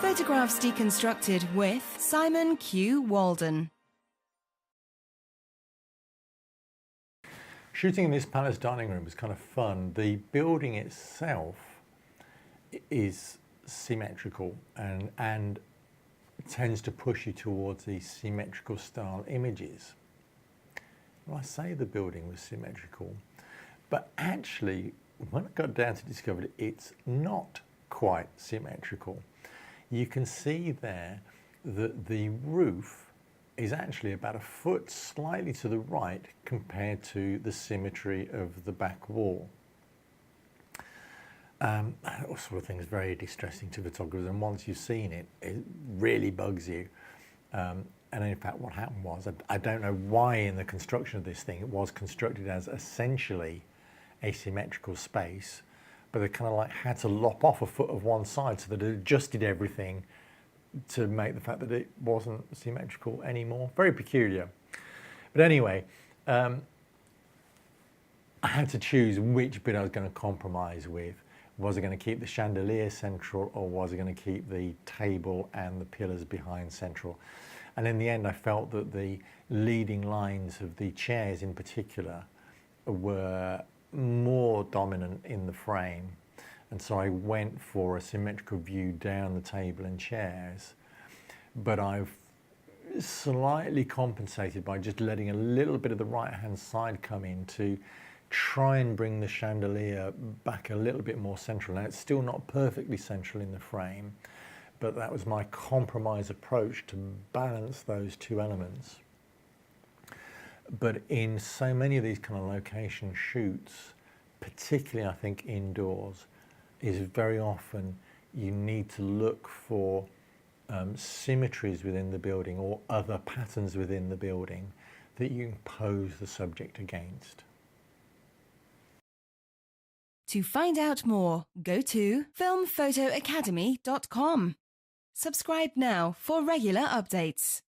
Photographs Deconstructed with Simon Q. Walden. Shooting in this palace dining room was kind of fun. The building itself is symmetrical and tends to push you towards these symmetrical style images. Well, I say the building was symmetrical, but actually when I got down to discover it, it's not quite symmetrical. You can see there that the roof is actually about a foot slightly to the right compared to the symmetry of the back wall. That sort of thing is very distressing to photographers, and once you've seen it, it really bugs you. And in fact, what happened was, I don't know why in the construction of this thing, it was constructed as essentially a symmetrical space, but they kind of like had to lop off a foot of one side so that it adjusted everything to make the fact that it wasn't symmetrical anymore. Very peculiar. But anyway, I had to choose which bit I was going to compromise with. Was I going to keep the chandelier central, or was I going to keep the table and the pillars behind central? And in the end, I felt that the leading lines of the chairs in particular were more dominant in the frame. And so I went for a symmetrical view down the table and chairs, but I've slightly compensated by just letting a little bit of the right-hand side come in to try and bring the chandelier back a little bit more central. Now, it's still not perfectly central in the frame, but that was my compromise approach to balance those two elements. But in so many of these kind of location shoots, particularly I think indoors, is very often you need to look for symmetries within the building or other patterns within the building that you can pose the subject against. To find out more, go to FilmPhotoAcademy.com. Subscribe now for regular updates.